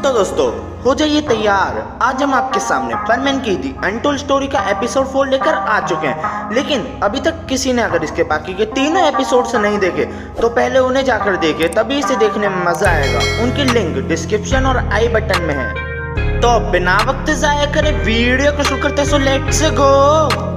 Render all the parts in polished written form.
तो दोस्तों हो जाइए तैयार, आज हम आपके सामने फनमैन की दी अनटोल्ड स्टोरी का एपिसोड 4 लेकर आ चुके हैं। लेकिन अभी तक किसी ने अगर इसके बाकी के तीनों एपिसोड्स नहीं देखे तो पहले उन्हें जाकर देखे, तभी इसे देखने में मजा आएगा। उनकी लिंक डिस्क्रिप्शन और आई बटन में है। तो बिना वक्त जाया करे वीडियो को शुरू करते, सो लेट्स गो।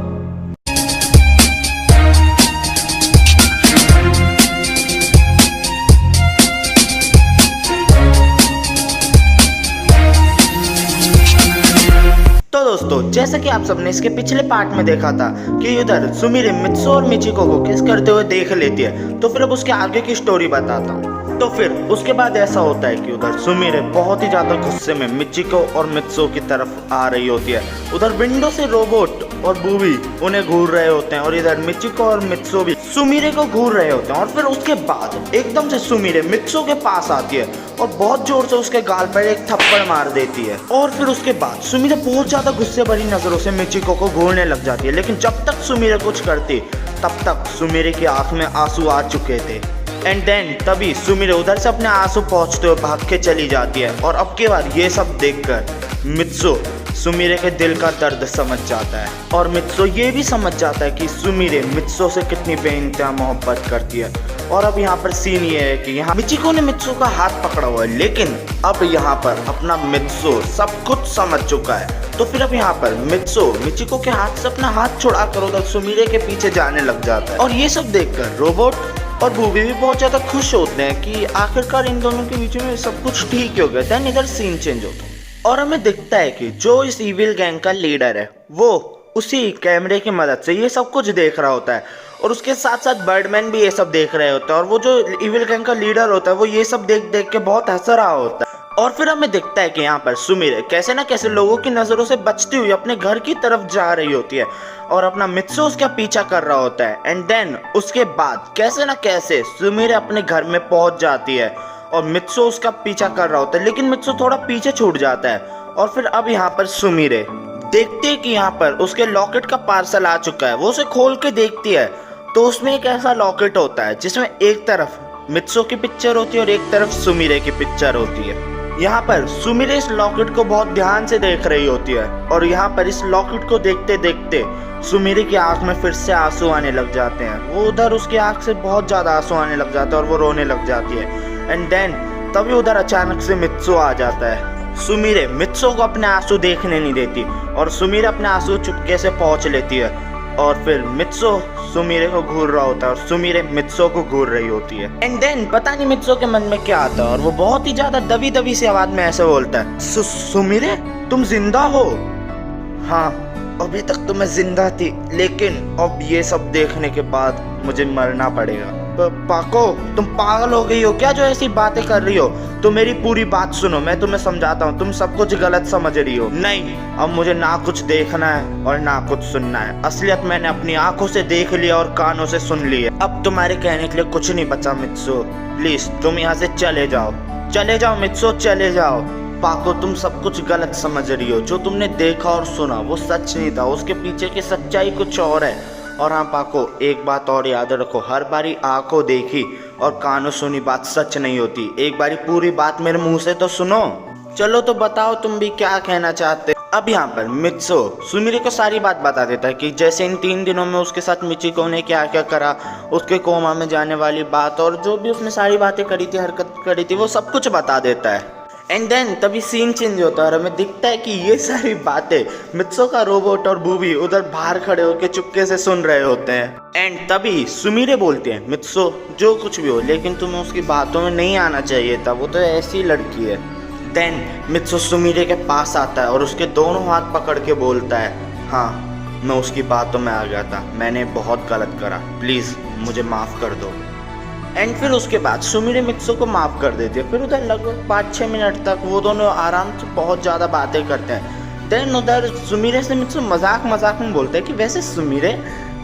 तो दोस्तों जैसा कि आप सबने इसके पिछले पार्ट में देखा था कि उधर सुमिरे मित्सु और मिचिको को किस करते हुए देख लेती है, तो फिर अब उसके आगे की स्टोरी बताता हूँ। तो फिर उसके बाद ऐसा होता है कि उधर सुमिरे बहुत ही ज्यादा गुस्से में मिचिको और मित्सु की तरफ आ रही होती है। उधर विंडो से रोबोट और बूबी उन्हें घूर रहे होते हैं और इधर मिचिको और मित्सु भी सुमिरे को घूर रहे होते हैं। और फिर उसके बाद एकदम से सुमिरे मित्सु के पास आती है और बहुत जोर से उसके गाल पर एक थप्पड़ मार देती है। और फिर उसके बाद सुमिरे बहुत ज्यादा गुस्से भरी नजरों से मिचिको को घूरने लग जाती है। लेकिन जब तक सुमिरे कुछ करती तब तक सुमिरे की आंख में आंसू आ चुके थे। एंड देन तभी सुमिरे उधर से अपने आंसू पहुंचते हुए भाग के चली जाती है। और अब के बाद ये सब देखकर मित्सु सुमिरे के दिल का दर्द समझ जाता है और मित्सु ये भी समझ जाता है कि सुमिरे मित्सु से कितनी बेइंतहा मोहब्बत करती है। और अब यहाँ पर सीन ये है कि यहाँ मिचिको ने मित्सु का हाथ पकड़ा हुआ है, लेकिन अब यहाँ पर अपना मित्सु सब कुछ समझ चुका है। तो फिर अब यहाँ पर मित्सु मिचिको के हाथ से अपना हाथ छुड़ा कर उधर सुमिरे के पीछे जाने लग जाता है। और ये सब देखकर रोबोट और बूबी भी बहुत ज्यादा खुश होते हैं कि आखिरकार इन दोनों के बीच में सब कुछ ठीक हो गया। देन इधर सीन चेंज होता है और हमें दिखता है कि जो इस इविल गैंग का लीडर है वो उसी कैमरे की मदद से ये सब कुछ देख रहा होता है। और उसके साथ साथ बर्डमैन भी ये सब देख रहे होते हैं। और वो जो इविल गैंग का लीडर होता है वो ये सब देख देख के बहुत हंस रहा होता है। और फिर हमें दिखता है कि यहाँ पर सुमिरे कैसे ना कैसे लोगों की नजरों से बचती हुई अपने घर की तरफ जा रही होती है और अपना मित्सु उसका पीछा कर रहा होता है। एंड देन उसके बाद कैसे ना कैसे सुमिरे अपने घर में पहुंच जाती है और मित्सु उसका पीछा कर रहा होता है, लेकिन मित्सु थोड़ा पीछे छूट जाता है। और फिर अब यहाँ पर सुमिरे देखती है कि यहाँ पर उसके लॉकेट का पार्सल आ चुका है। वो उसे खोल के देखती है तो उसमें एक ऐसा लॉकेट होता है जिसमें एक तरफ मित्सु की पिक्चर होती है और एक तरफ सुमिरे की पिक्चर होती है। यहाँ पर सुमिरे इस लॉकेट को बहुत ध्यान से देख रही होती है और यहाँ पर इस लॉकेट को देखते देखते सुमिरे की आंख में फिर से आंसू आने लग जाते हैं। वो उधर उसकी आंख से बहुत ज्यादा आंसू आने लग जाते हैं और वो रोने लग जाती है। एंड देन तभी उधर अचानक से मित्सु आ जाता है। सुमिरे मित्सु को अपने आंसू देखने नहीं देती और सुमिरे अपने आंसू चुपके से पहुंच लेती है। और फिर मित्सु सुमिरे को घूर रहा होता है और सुमिरे मित्सु को घूर रही होती है। एंड देन पता नहीं मित्सु के मन में क्या आता है और वो बहुत ही ज्यादा दबी दबी सी आवाज में ऐसे बोलता है, सुमिरे तुम जिंदा हो? हाँ अभी तक तो मैं जिंदा थी, लेकिन अब ये सब देखने के बाद मुझे मरना पड़ेगा। पाको तुम पागल हो गई हो क्या जो ऐसी बातें कर रही हो? तो मेरी पूरी बात सुनो, मैं तुम्हें समझाता हूँ, तुम सब कुछ गलत समझ रही हो। नहीं, अब मुझे ना कुछ देखना है और ना कुछ सुनना है। असलियत मैंने अपनी आंखों से देख लिया और कानों से सुन ली है। अब तुम्हारे कहने के लिए कुछ नहीं बचा मित्सु। प्लीज तुम यहाँ से चले जाओ, चले जाओ मित्सु, चले जाओ। पाको तुम सब कुछ गलत समझ रही हो। जो तुमने देखा और सुना वो सच नहीं था, उसके पीछे की सच्चाई कुछ और है। और हाँ पाको एक बात और याद रखो, हर बारी आंखों देखी और कानों सुनी बात सच नहीं होती। एक बारी पूरी बात मेरे मुंह से तो सुनो। चलो तो बताओ तुम भी क्या कहना चाहते। अब यहाँ पर मित्सु सुमिरे को सारी बात बता देता है कि जैसे इन 3 दिनों में उसके साथ मिचिको ने क्या क्या करा, उसके कोमा में जाने वाली बात और जो भी उसने सारी बातें करी थी, हरकत करी थी, वो सब कुछ बता देता है। एंड देन तभी सीन चेंज होता है और हमें दिखता है कि ये सारी बातें मित्सु का रोबोट और बूबी उधर बाहर खड़े होकर चुपके से सुन रहे होते हैं। एंड तभी सुमिरे बोलते हैं, मित्सु जो कुछ भी हो लेकिन तुम्हें उसकी बातों में नहीं आना चाहिए था, वो तो ऐसी लड़की है। देन मित्सु सुमिरे के पास आता है और उसके दोनों हाथ पकड़ के बोलता है, हाँ मैं उसकी बातों में आ गया था, मैंने बहुत गलत करा, प्लीज मुझे माफ कर दो। एंड फिर उसके बाद सुमिरे मित्सु को माफ कर देती है। फिर उधर लगभग 5-6 मिनट तक वो दोनों आराम से बहुत ज़्यादा बातें करते हैं। देन उधर सुमिरे से मित्सु मजाक में बोलते हैं कि वैसे सुमिरे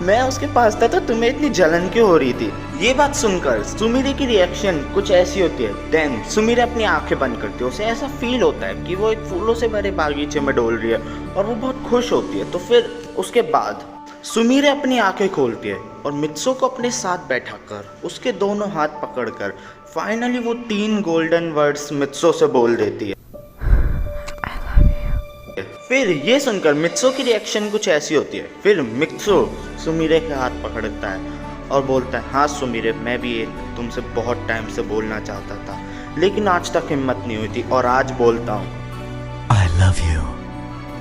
मैं उसके पास था तो तुम्हें इतनी जलन क्यों हो रही थी? ये बात सुनकर सुमिरे की रिएक्शन कुछ ऐसी होती है। देन सुमिरे अपनी आंखें बंद करती है, उसे ऐसा फील होता है कि वो एक फूलों से भरे बागीचे में डोल रही है और वो बहुत खुश होती है। तो फिर उसके बाद सुमिरे अपनी आंखें खोलती है और मित्सु को अपने साथ बैठाकर उसके दोनों हाथ पकड़कर फाइनली वो 3 गोल्डन वर्ड्स मित्सु से बोल देती है। फिर ये सुनकर मित्सो की रिएक्शन कुछ ऐसी होती है। फिर मित्सो सुमिरे के हाथ पकड़ता है और बोलता है, हाँ सुमिरे, मैं भी ये तुमसे बहुत टाइम से बोलना चाहता था, लेकिन आज तक हिम्मत नहीं हुई थी और आज बोलता हूँ, I love you.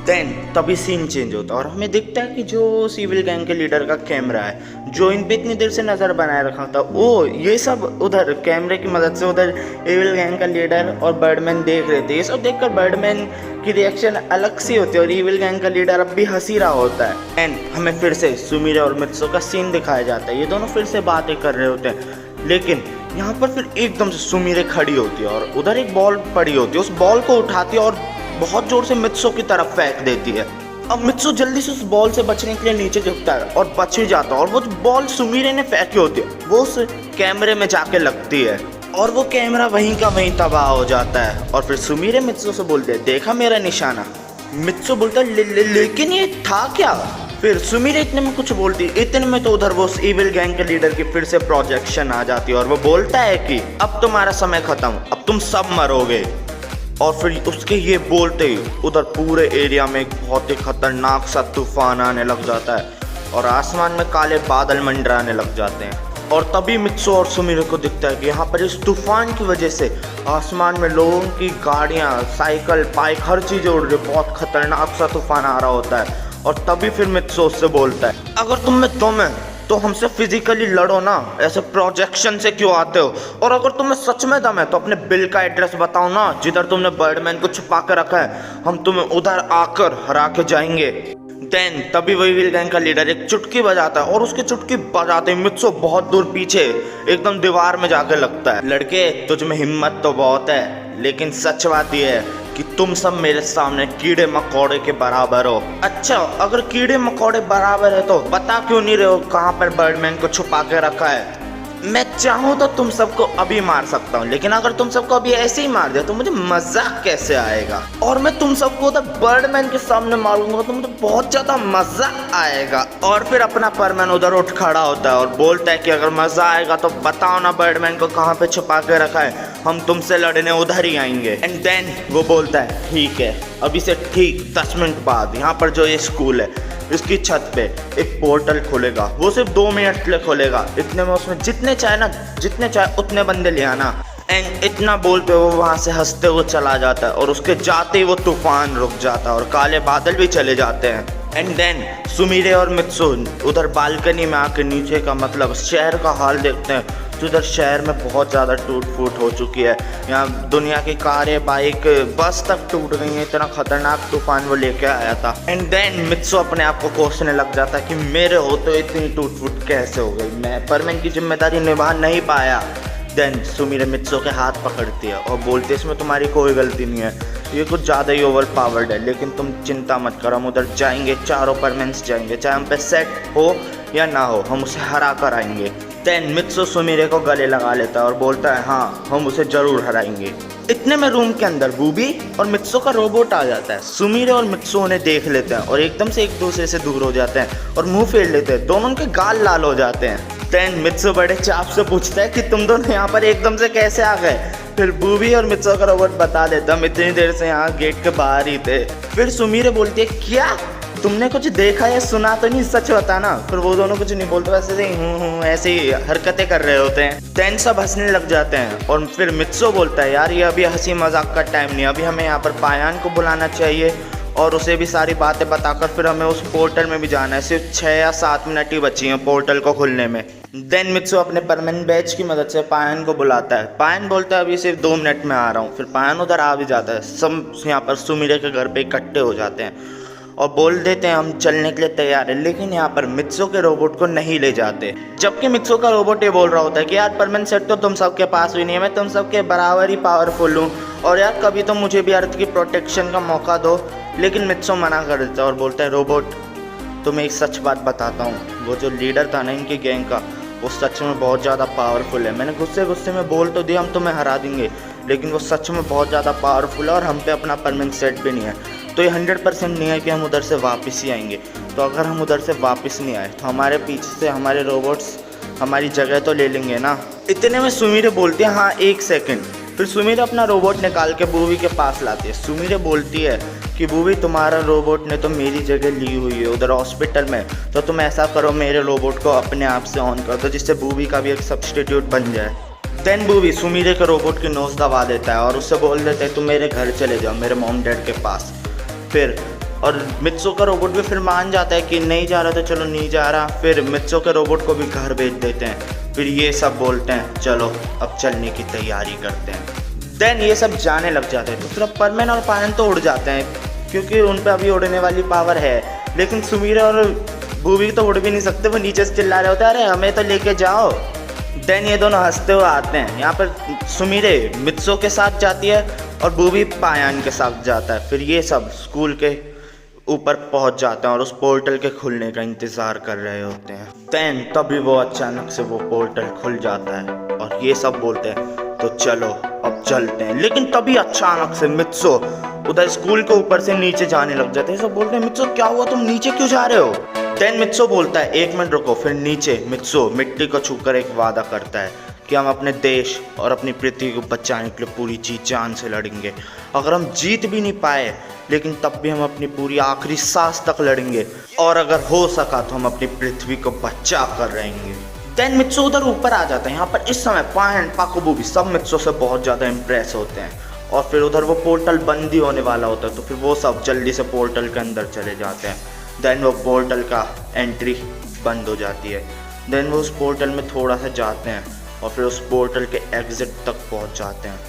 देन तभी सीन चेंज होता है और हमें दिखता है कि जो सिविल गैंग के लीडर का कैमरा है, जो इन पे इतनी देर से नज़र बनाए रखा था, वो ये सब उधर कैमरे की मदद से उधर एविल गैंग का लीडर और बर्डमैन देख रहे थे। ये सब देखकर बर्डमैन की रिएक्शन अलग सी होती है और एविल गैंग का लीडर अब भी हंसी रहा होता है। एंड हमें फिर से सुमिरे और मित्सो का सीन दिखाया जाता है। ये दोनों फिर से बातें कर रहे होते हैं, लेकिन यहाँ पर फिर एकदम से सुमिरे खड़ी होती है और उधर एक बॉल पड़ी होती है। उस बॉल को उठाती है और बहुत जोर से मित्सो की तरफ फेंक देती है। अब मित्सो जल्दी से उस बॉल से बचने के लिए नीचे झुकता है और बच ही जाता है और वो बॉल सुमिरे ने फेंकी होती है वो उस कैमरे में जाके लगती है और वो कैमरा वहीं का वहीं तबाह हो जाता है। और फिर सुमिरे मित्सो से बोलते हैं, देखा मेरा निशाना? मित्सो बोलता है, लेकिन ये था क्या? फिर सुमिरे इतने में कुछ बोलती है, इतने में तो उधर वो उस इविल गैंग के लीडर की फिर से प्रोजेक्शन आ जाती है और वो बोलता है कि अब तुम्हारा समय खत्म, अब तुम सब मरोगे। और फिर उसके ये बोलते ही उधर पूरे एरिया में एक बहुत ही खतरनाक सा तूफान आने लग जाता है और आसमान में काले बादल मंडराने लग जाते हैं। और तभी मित्सो और सुमिरे को दिखता है कि यहाँ पर इस तूफान की वजह से आसमान में लोगों की गाड़ियाँ, साइकिल, बाइक, हर चीज़ उड़ रही, बहुत खतरनाक सा तूफान आ रहा होता है। और तभी फिर मित्सो उससे बोलता है, अगर तुम में दम है तो हमसे फिजिकली लड़ो ना, ऐसे प्रोजेक्शन से क्यों आते हो? और अगर तुम्हें सच में दम है तो अपने बिल का एड्रेस बताओ ना, जिधर तुमने बर्डमैन को छुपा कर रखा है, हम तुम्हें उधर आकर हरा के जाएंगे। देन तभी वही विल गैंग का लीडर एक चुटकी बजाता है और उसकी चुटकी बजाते ही मित्सो बहुत दूर पीछे एकदम दीवार में जाके लगता है। लड़के, तुझ में हिम्मत तो बहुत है, लेकिन सच बात यह है कि तुम सब मेरे सामने कीड़े मकोड़े के बराबर हो। अच्छा, अगर कीड़े मकोड़े बराबर है तो बता क्यों नहीं रहे हो कहाँ पर बर्डमैन को छुपा के रखा है? मैं चाहूँ तो तुम सबको अभी मार सकता हूँ, लेकिन अगर तुम सबको अभी ऐसे ही मार दिया तो मुझे मजाक कैसे आएगा? और मैं तुम सबको उधर बर्डमैन के सामने मारूंगा तो मुझे बहुत ज्यादा मजा आएगा। और फिर अपना परमैन उधर उठ खड़ा होता है और बोलता है कि अगर मजा आएगा तो बताओ ना बर्डमैन को कहाँ पे छुपा के रखा है, हम तुमसे लड़ने उधर ही आएंगे। एंड देन वो बोलता है, ठीक है, अभी से ठीक 10 मिनट बाद यहाँ पर जो ये स्कूल है इसकी छत पे एक पोर्टल खुलेगा, वो सिर्फ 2 मिनट के लिए खुलेगा। इतने में उसमें जितने चाहे उतने बंदे ले आना। एंड इतना बोलते हुए वहाँ से हंसते हुए चला जाता है और उसके जाते ही वो तूफान रुक जाता है और काले बादल भी चले जाते हैं। एंड देन सुमिरे और मित्सो उधर बालकनी में आकर नीचे का मतलब शहर का हाल देखते हैं तो उधर शहर में बहुत ज़्यादा टूट फूट हो चुकी है। यहाँ दुनिया की कारें, बाइक, बस तक टूट गई हैं, इतना खतरनाक तूफान वो लेके आया था। एंड देन मित्सो अपने आप को कोसने लग जाता है कि मेरे होते इतनी टूट फूट कैसे हो गई, मैं परमैन की जिम्मेदारी निभा नहीं पाया। देन सुमिरे मित्सो के हाथ पकड़ती है और बोलती है, इसमें तुम्हारी कोई गलती नहीं है, ये कुछ ज़्यादा ही ओवर पावर्ड है, लेकिन तुम चिंता मत करो, हम उधर जाएंगे, चारों परमैन्स जाएंगे, चाहे हम पे सेट हो या ना हो, हम उसे हरा कर आएंगे। देन मित्सो सुमिरे को गले लगा लेता है और बोलता है, हाँ हम उसे जरूर हराएंगे। इतने में रूम के अंदर बूबी और मित्सो का रोबोट आ जाता है। सुमिरे और मित्सो उन्हें देख लेते हैं और एकदम से एक दूसरे से दूर हो जाते हैं और मुंह फेर लेते हैं, दोनों के गाल लाल हो जाते हैं। देन मित्सो बड़े चाप से पूछता है कि तुम दोनों यहाँ पर एकदम से कैसे आ गए? फिर बूबी और मित्सो का रोबोट बता देता, हम इतनी देर से यहाँ गेट के बाहर ही थे। फिर सुमिरे बोलती है, क्या तुमने कुछ देखा या सुना तो नहीं, सच बताना। फिर वो दोनों कुछ नहीं बोलते, वैसे ऐसे ही हरकतें कर रहे होते हैं। देन सब हंसने लग जाते हैं और फिर मित्सो बोलता है, यार ये अभी हंसी मजाक का टाइम नहीं, अभी हमें यहाँ पर पायान को बुलाना चाहिए और उसे भी सारी बातें बताकर फिर हमें उस पोर्टल में भी जाना है। सिर्फ 6 या 7 मिनट ही बची हैं पोर्टल को खुलने में। देन मित्सो अपने परमैन बैच की मदद से पायन को बुलाता है। पायन बोलता है, अभी सिर्फ 2 मिनट में आ रहा हूँ। फिर पायन उधर आ भी जाता है। सब यहाँ पर सुमिरे के घर पे इकट्ठे हो जाते हैं और बोल देते हैं हम चलने के लिए तैयार है, लेकिन यहाँ पर मित्सो के रोबोट को नहीं ले जाते। जबकि मित्सो का रोबोट ये बोल रहा होता है कि यार परमैन सेट तो तुम सबके पास भी नहीं है, मैं तुम सबके बराबर ही पावरफुल हूँ और यार कभी तो मुझे भी अर्थ की प्रोटेक्शन का मौका दो। लेकिन मित्सो मना कर देता है और बोलता है, रोबोट तुम्हें एक सच बात बताता हूँ, वो जो लीडर था ना इनकी गैंग का, वो सच में बहुत ज़्यादा पावरफुल है। मैंने गुस्से में बोल तो दिया हम तुम्हें हरा देंगे, लेकिन वो सच में बहुत ज़्यादा पावरफुल है और हम पे अपना परमैन सेट भी नहीं है, तो ये 100% नहीं है कि हम उधर से वापस ही आएंगे। तो अगर हम उधर से वापस नहीं आए तो हमारे पीछे से हमारे रोबोट्स हमारी जगह तो ले लेंगे ना। इतने में सुमिरे बोलते हैं, हाँ 1 सेकंड, फिर सुमीरे अपना रोबोट निकाल के बूवी के पास लाती है। सुमीरे बोलती है कि बूवी तुम्हारा रोबोट ने तो मेरी जगह ली हुई है उधर हॉस्पिटल में, तो तुम ऐसा करो मेरे रोबोट को अपने आप से ऑन कर दो जिससे बूवी का भी एक सब्स्टिट्यूट बन जाए। देन बूवी सुमीरे के रोबोट की नोज दबा देता है और उससे बोल देते हैं तुम मेरे घर चले जाओ, मेरे मॉम डैड के पास। फिर और मित्सो का रोबोट भी फिर मान जाता है कि नहीं जा रहा तो चलो नहीं जा रहा। फिर मित्सो के रोबोट को भी घर भेज देते हैं। फिर ये सब बोलते हैं चलो अब चलने की तैयारी करते हैं। देन ये सब जाने लग जाते हैं। तो फिर अब परमैन और पायन तो उड़ जाते हैं क्योंकि उन पर अभी उड़ने वाली पावर है, लेकिन सुमीरे और बूवी तो उड़ भी नहीं सकते, वो नीचे से चिल्ला रहे होते हैं अरे हमें तो लेके जाओ। देन ये दोनों हंसते हुए आते हैं। यहाँ पर सुमीरे मित्सो के साथ जाती है और बूवी पायन के साथ जाता है। फिर ये सब स्कूल के ऊपर पहुंच जाते हैं और उस पोर्टल के खुलने का इंतज़ार कर रहे होते हैं। देन तभी वो अचानक से वो पोर्टल खुल जाता है और ये सब बोलते हैं तो चलो अब चलते हैं। लेकिन तभी अचानक से मित्सो उधर स्कूल के ऊपर से नीचे जाने लग जाते हैं। सब बोलते हैं मित्सो क्या हुआ, तुम नीचे क्यों जा रहे हो। देन मित्सो बोलता है एक मिनट रुको। फिर नीचे मित्सो मिट्टी को छूकर एक वादा करता है कि हम अपने देश और अपनी पृथ्वी को बचाने के लिए पूरी जी जान से लड़ेंगे। अगर हम जीत भी नहीं पाए लेकिन तब भी हम अपनी पूरी आखिरी सांस तक लड़ेंगे और अगर हो सका तो हम अपनी पृथ्वी को बचा कर रहेंगे। देन मित्सो उधर ऊपर आ जाता है। यहाँ पर इस समय पायन पाकुबू भी सब मित्सो से बहुत ज़्यादा इम्प्रेस होते हैं और फिर उधर वो पोर्टल बंद ही होने वाला होता है तो फिर वो सब जल्दी से पोर्टल के अंदर चले जाते हैं। देन वो पोर्टल का एंट्री बंद हो जाती है। देन वो उस पोर्टल में थोड़ा सा जाते हैं और फिर उस पोर्टल के एग्जिट तक पहुंच जाते हैं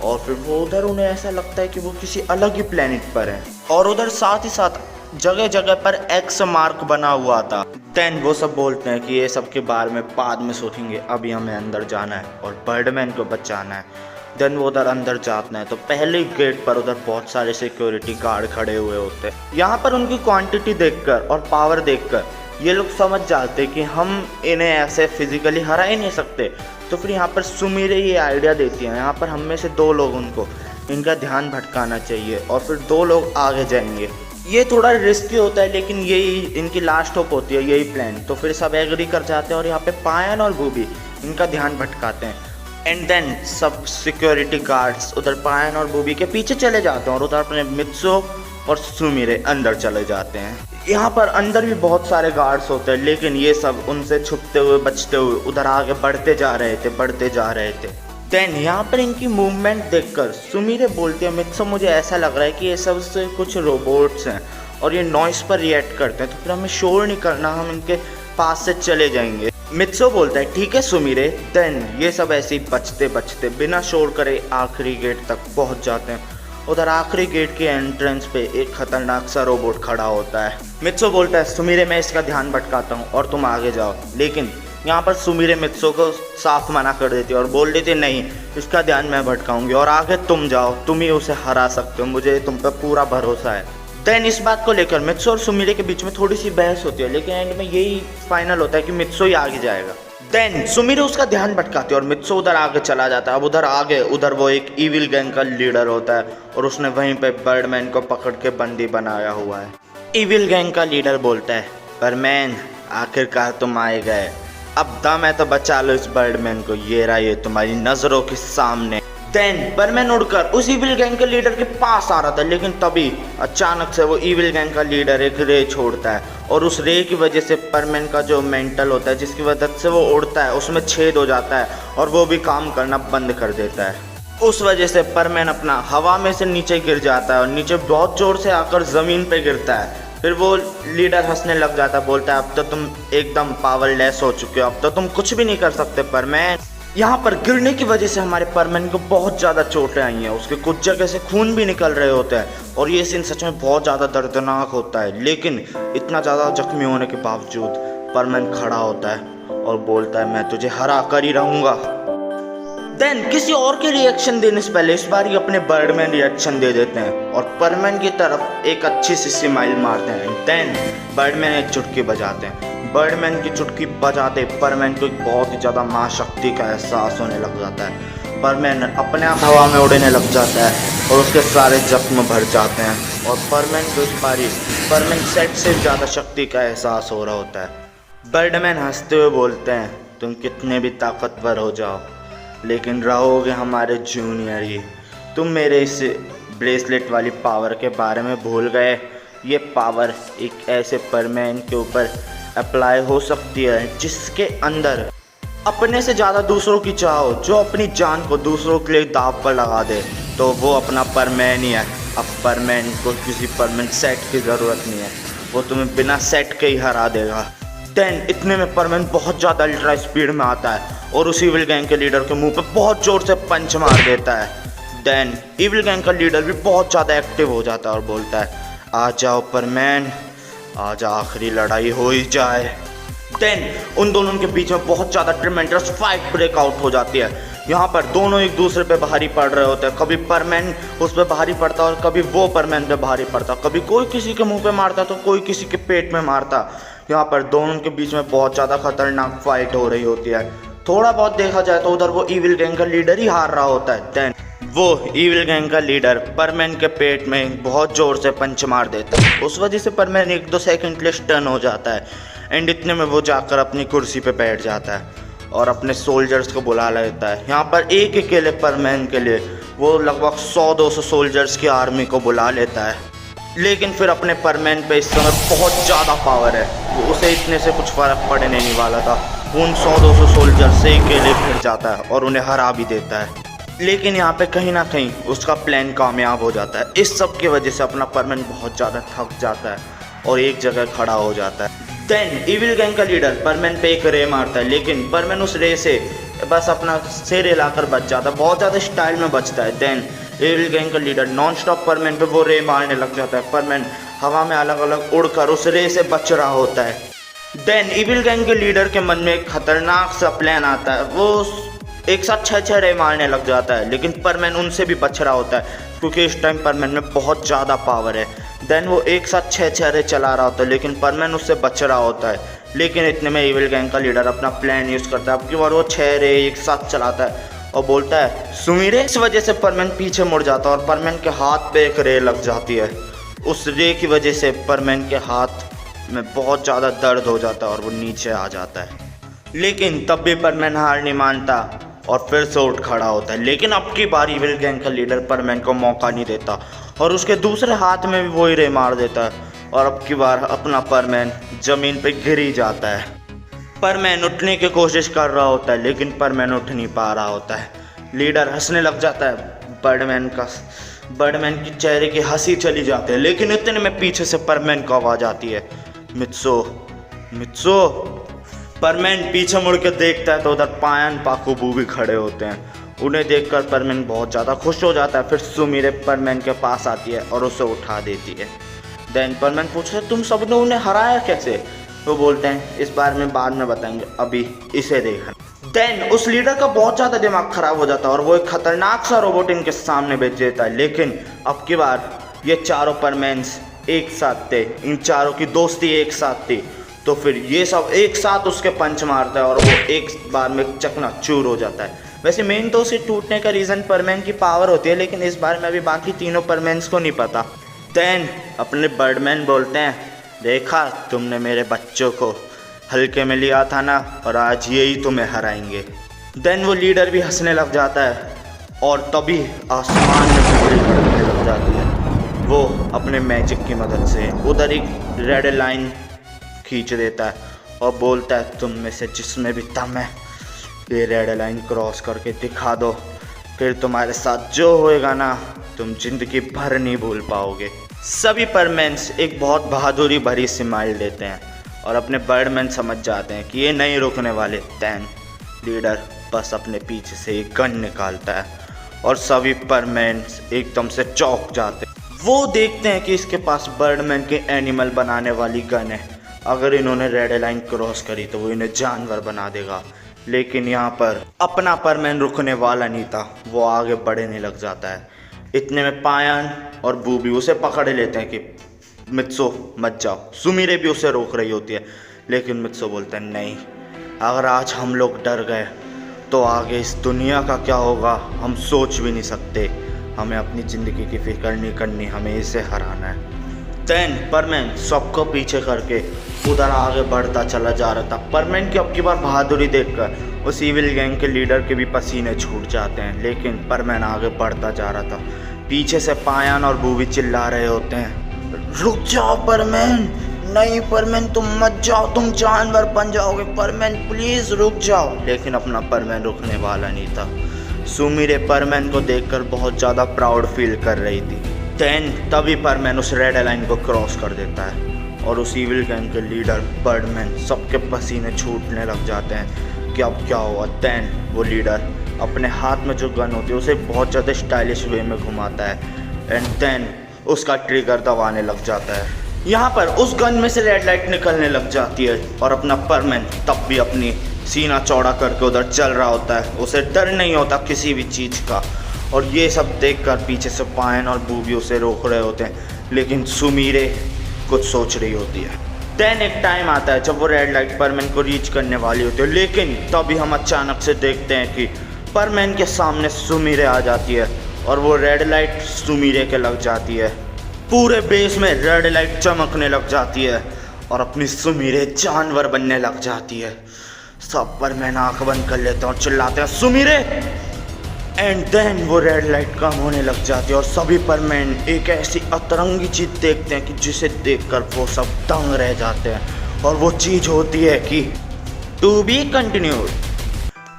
और फिर वो उधर उन्हें ऐसा लगता है कि वो किसी अलग ही प्लेनेट पर है और उधर साथ ही साथ जगह जगह पर एक्स मार्क बना हुआ था। देन वो सब बोलते हैं कि ये सब के बारे में बाद में सोचेंगे, अभी हमें अंदर जाना है और बर्डमैन को बचाना है। देन वो उधर अंदर जाते हैं तो पहले ही गेट पर उधर बहुत सारे सिक्योरिटी गार्ड खड़े हुए होते हैं। यहाँ पर उनकी क्वांटिटी देखकर और पावर देखकर ये लोग समझ जाते हैं कि हम इन्हें ऐसे फिजिकली हरा ही नहीं सकते। तो फिर यहाँ पर सुमीरे ये आइडिया देती हैं, यहाँ पर हम में से 2 लोग उनको इनका ध्यान भटकाना चाहिए और फिर 2 लोग आगे जाएंगे। ये थोड़ा रिस्की होता है लेकिन यही इनकी लास्ट होप होती है, यही प्लान। तो फिर सब एग्री कर जाते हैं और यहाँ पे पायन और बूबी इनका ध्यान भटकाते हैं। एंड देन सब सिक्योरिटी गार्ड्स उधर पायन और बूबी के पीछे चले जाते हैं और उधर अपने मित्सो और सुमीरे अंदर चले जाते हैं। यहाँ पर अंदर भी बहुत सारे गार्ड्स होते हैं लेकिन ये सब उनसे छुपते हुए बचते हुए उधर आगे बढ़ते जा रहे थे। देन यहाँ पर इनकी मूवमेंट देखकर सुमीरे बोलते हैं मित्सो मुझे ऐसा लग रहा है कि ये सब से कुछ रोबोट्स हैं और ये नॉइस पर रिएक्ट करते हैं तो फिर हमें शोर नहीं करना, हम इनके पास से चले जाएंगे। मित्सो बोलता है ठीक है सुमीरे। देन ये सब ऐसे ही बचते बचते बिना शोर करे आखिरी गेट तक पहुँच जाते हैं। उधर आखिरी गेट के एंट्रेंस पे एक खतरनाक सा रोबोट खड़ा होता है। मित्सो बोलता है सुमीरे मैं इसका ध्यान भटकाता हूँ और तुम आगे जाओ। लेकिन यहाँ पर सुमीरे मित्सो को साफ मना कर देती है और बोल देती है नहीं इसका ध्यान मैं भटकाऊंगी और आगे तुम जाओ, तुम ही उसे हरा सकते हो, मुझे तुम पे पूरा भरोसा है। देन इस बात को लेकर मित्सो और सुमीरे के बीच में थोड़ी सी बहस होती है लेकिन एंड में यही फाइनल होता है कि मित्सो ही आगे जाएगा। देन सुमीरे उसका ध्यान भटकाती है और मित्सो उधर आगे चला जाता है। अब उधर वो एक इविल गैंग का लीडर होता है और उसने वहीं पे बर्डमैन को पकड़ के बंदी बनाया हुआ है। इविल गैंग का लीडर बोलता है बर्डमैन आखिरकार तुम आए गए, अब दम है तो बचा लो इस बर्डमैन को, ये रहा ये तुम्हारी नजरों के सामने। देन बर्डमैन उड़कर उस इविल गैंग के लीडर के पास आ रहा था लेकिन तभी अचानक से वो इविल गैंग का लीडर एक रे छोड़ता है और उस रे की वजह से बर्डमैन का जो मेंटल होता है जिसकी वजह से वो उड़ता है उसमें छेद हो जाता है और वो भी काम करना बंद कर देता है। उस वजह से बर्डमैन अपना हवा में से नीचे गिर जाता है और नीचे बहुत जोर से आकर ज़मीन पे गिरता है। फिर वो लीडर हंसने लग जाता है, बोलता है अब तो तुम एकदम पावरलेस हो चुके हो, अब तो तुम कुछ भी नहीं कर सकते बर्डमैन। यहाँ पर गिरने की वजह से हमारे बर्डमैन को बहुत ज़्यादा चोटें आई हैं, उसके कुछ जगह से खून भी निकल रहे होते हैं और ये सीन सच में बहुत ज़्यादा दर्दनाक होता है। लेकिन इतना ज़्यादा जख्मी होने के बावजूद बर्डमैन खड़ा होता है और बोलता है मैं तुझे हरा कर ही रहूँगा। देन किसी और के रिएक्शन देने से पहले इस बार ही अपने बर्डमैन रिएक्शन दे देते हैं और बर्डमैन की तरफ एक अच्छी सी स्माइल मारते हैं। देन बर्डमैन एक चुटकी बजाते हैं। बर्डमैन की चुटकी बजाते बर्डमैन को बहुत ही ज़्यादा महाशक्ति का एहसास होने लग जाता है। बर्डमैन अपने आप हवा में उड़ने लग जाता है और उसके सारे जख्म भर जाते हैं और बर्डमैन को इस बारी बर्डमैन सेट से ज़्यादा शक्ति का एहसास हो रहा होता है। बर्डमैन हंसते हुए बोलते हैं तुम कितने भी ताकतवर हो जाओ लेकिन रहोगे हमारे जूनियर ही। तुम मेरे इस ब्रेसलेट वाली पावर के बारे में भूल गए। ये पावर एक ऐसे परमैन के ऊपर अप्लाई हो सकती है जिसके अंदर अपने से ज़्यादा दूसरों की चाह हो, जो अपनी जान को दूसरों के लिए दाव पर लगा दे, तो वो अपना परमैन ही है। अब परमैन को किसी परमैन सेट की ज़रूरत नहीं है, वो तुम्हें बिना सेट के ही हरा देगा। देन इतने में परमैन बहुत ज़्यादा अल्ट्रा स्पीड में आता है और उस इविल गैंग के लीडर के मुंह पे बहुत ज़ोर से पंच मार देता है। देन इविल गैंग का लीडर भी बहुत ज़्यादा एक्टिव हो जाता है और बोलता है, आ जाओ परमैन, आज आखिरी लड़ाई हो ही जाए। देन उन दोनों के बीच में बहुत ज़्यादा ट्रेमेंडस फाइट ब्रेकआउट हो जाती है। यहाँ पर दोनों एक दूसरे पे भारी पड़ रहे होते हैं। कभी परमैन उस पर भारी पड़ता और कभी वो परमैन पे भारी पड़ता। कभी कोई किसी के मुंह पे मारता तो कोई किसी के पेट में मारता। यहाँ पर दोनों के बीच में बहुत ज़्यादा खतरनाक फाइट हो रही होती है। थोड़ा बहुत देखा जाए तो उधर वो इविल गैंग का लीडर ही हार रहा होता है। देन वो इविल गैंग का लीडर परमैन के पेट में बहुत ज़ोर से पंच मार देता है। उस वजह से परमैन 1-2 सेकंड के लिए स्टन हो जाता है। एंड इतने में वो जाकर अपनी कुर्सी पे बैठ जाता है और अपने सोल्जर्स को बुला लेता है। यहाँ पर एक अकेले परमैन के लिए वो लगभग 100-200 सोल्जर्स की आर्मी को बुला लेता है। लेकिन फिर अपने परमैन पे इस समय बहुत ज़्यादा पावर है, उसे इतने से कुछ फ़र्क पड़ने नहीं वाला था। उन 100-200 सोल्जर्स से अकेले भिड़ जाता है और उन्हें हरा भी देता है। लेकिन यहाँ पे कहीं ना कहीं उसका प्लान कामयाब हो जाता है। इस सब की वजह से अपना परमैन बहुत ज़्यादा थक जाता है और एक जगह खड़ा हो जाता है। देन इविल गैंग का लीडर परमैन पे एक रे मारता है, लेकिन परमैन उस रे से बस अपना सिर हिलाकर बच जाता है, बहुत ज़्यादा स्टाइल में बचता है। देन इविल गैंग का लीडर नॉन स्टॉप परमैन पे वो रे मारने लग जाता है। परमैन हवा में अलग अलग उड़कर उस रे से बच रहा होता है। देन इविल गैंग के लीडर के मन में एक खतरनाक सा प्लान आता है। वो एक साथ 6 रे मारने लग जाता है, लेकिन परमैन उनसे भी बच रहा होता है क्योंकि इस टाइम परमैन में बहुत ज़्यादा पावर है। देन वो एक साथ 6 रे चला रहा होता है, लेकिन परमैन उससे बच रहा होता है। लेकिन इतने में इविल गैंग का लीडर अपना प्लान यूज़ करता है। अब की बार वो 6 रे एक साथ चलाता है और बोलता है, सुमीरे। इस वजह से परमैन पीछे मुड़ जाता है और परमैन के हाथ पे एक रे लग जाती है। उस रे की वजह से परमैन के हाथ में बहुत ज़्यादा दर्द हो जाता है और वो नीचे आ जाता है। लेकिन तब भी परमैन हार नहीं मानता और फिर से उठ खड़ा होता है। लेकिन अब की बार इविल गैंग का लीडर परमैन को मौका नहीं देता और उसके दूसरे हाथ में भी वही रे मार देता है और अब की बार अपना परमैन ज़मीन पे गिर ही जाता है। परमैन उठने की कोशिश कर रहा होता है, लेकिन परमैन उठ नहीं पा रहा होता है। लीडर हंसने लग जाता है। बर्डमैन की चेहरे की हंसी चली जाती है, लेकिन इतने में पीछे से परमैन को आवाज़ आती है, मित्सो। परमैन पीछे मुड़ के देखता है तो उधर पायन पाकुबू भी खड़े होते हैं। उन्हें देखकर परमैन बहुत ज़्यादा खुश हो जाता है। फिर सुमीरे परमैन के पास आती है और उसे उठा देती है। देन परमैन पूछता है, तुम सबने उन्हें हराया कैसे? वो बोलते हैं, इस बारे में बाद में बताएंगे, अभी इसे देखना। देन उस लीडर का बहुत ज़्यादा दिमाग खराब हो जाता है और वो एक खतरनाक सा रोबोट इनके सामने भेज देता है। लेकिन अब की बार ये चारों परमैन्स एक साथ थे, इन चारों की दोस्ती एक साथ थी, तो फिर ये सब एक साथ उसके पंच मारता है और वो एक बार में चकनाचूर हो जाता है। वैसे मेन तो उसे टूटने का रीज़न परमैन की पावर होती है, लेकिन इस बार में अभी बाकी तीनों परमैन्स को नहीं पता। देन अपने बर्डमैन बोलते हैं, देखा तुमने मेरे बच्चों को हल्के में लिया था ना, और आज यही तुम्हें हराएंगे। देन वो लीडर भी हंसने लग जाता है और तभी आसमान में बिजली कड़कने लग जाती है। वो अपने मैजिक की मदद से उधर एक रेड लाइन खींच देता है और बोलता है, तुम में से जिसमें भी दम है ये रेड लाइन क्रॉस करके दिखा दो, फिर तुम्हारे साथ जो होएगा ना तुम जिंदगी भर नहीं भूल पाओगे। सभी परमैन्स एक बहुत बहादुरी भरी स्माइल देते हैं और अपने बर्डमैन समझ जाते हैं कि ये नहीं रुकने वाले। देन लीडर बस अपने पीछे से एक गन निकालता है और सभी परमैन्स एकदम से चौंक जाते हैं। वो देखते हैं कि इसके पास बर्डमैन के एनिमल बनाने वाली गन है। अगर इन्होंने रेड लाइन क्रॉस करी तो वो इन्हें जानवर बना देगा। लेकिन यहाँ पर अपना परमैन रुकने वाला नहीं था, वो आगे बढ़ने लग जाता है। इतने में पायन और बूबी उसे पकड़ लेते हैं कि मित्सो मत जाओ। सुमीरे भी उसे रोक रही होती है, लेकिन मित्सो बोलते हैं, नहीं, अगर आज हम लोग डर गए तो आगे इस दुनिया का क्या होगा हम सोच भी नहीं सकते। हमें अपनी ज़िंदगी की फिक्र नहीं करनी, हमें इसे हराना है। देन परमैन सबको पीछे करके उधर आगे बढ़ता चला जा रहा था। परमैन की अब की बार बहादुरी देखकर उस इविल गैंग के लीडर के भी पसीने छूट जाते हैं, लेकिन परमैन आगे बढ़ता जा रहा था। पीछे से पायन और बूबी चिल्ला रहे होते हैं, रुक जाओ परमैन, नहीं परमैन तुम मत जाओ, तुम जानवर बन जाओगे, परमैन प्लीज रुक जाओ। लेकिन अपना परमैन रुकने वाला नहीं था। सुमिरे परमैन को देखकर बहुत ज़्यादा प्राउड फील कर रही थी। तभी परमैन उस रेड लाइन को क्रॉस कर देता है और उस इविल गैंग के लीडर बर्डमैन सबके पसीने छूटने लग जाते हैं कि अब क्या हुआ। वो लीडर अपने हाथ में जो गन होती है उसे बहुत ज़्यादा स्टाइलिश वे में घुमाता है एंड उसका ट्रिगर दबाने लग जाता है। यहाँ पर उस गन में से रेड लाइट निकलने लग जाती है और अपना परमैन तब भी अपनी सीना चौड़ा करके उधर चल रहा होता है। उसे डर नहीं होता किसी भी चीज़ का। और ये सब देखकर पीछे से पायन और बूबी उसे रोक रहे होते हैं, लेकिन सुमीरे कुछ सोच रही होती है। एक टाइम आता है जब वो रेड लाइट परमैन को रीच करने वाली होती है, लेकिन तभी हम अचानक से देखते हैं कि परमैन के सामने सुमीरे आ जाती है और वो रेड लाइट सुमीरे के लग जाती है। पूरे बेस में रेड लाइट चमकने लग जाती है और अपनी सुमीरे जानवर बनने लग जाती है। सब परमैन आंख बंद कर लेते हैं और चिल्लाते हैं सुमीरे। एंड देन वो रेड लाइट कम होने लग जाती है और सभी परमैन एक ऐसी अतरंगी चीज देखते हैं कि जिसे देखकर वो सब दंग रह जाते हैं। और वो चीज होती है कि टू बी कंटिन्यूड।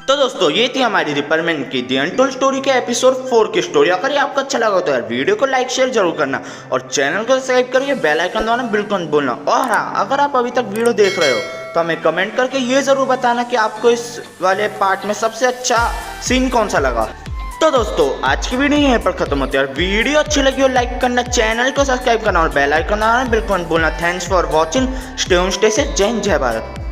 तो दोस्तों ये थी हमारी परमैन की दी अनटोल्ड स्टोरी के एपिसोड 4 की स्टोरी। अगर ये आपको अच्छा लगा तो यार वीडियो को लाइक शेयर जरूर करना और चैनल को सब्सक्राइब करके बेल आइकन दबाना बिल्कुल मत भूलना। और हाँ, अगर आप अभी तक वीडियो देख रहे हो तो हमें कमेंट करके ये ज़रूर बताना कि आपको इस वाले पार्ट में सबसे अच्छा सीन कौन सा लगा। तो दोस्तों आज की वीडियो यहीं पर खत्म होती है। वीडियो अच्छी लगी हो लाइक करना, चैनल को सब्सक्राइब करना और बेल आइकन दबाना बिल्कुल मत भूलना। Thanks for watching, stay home stay safe, जय हिंद जय भारत।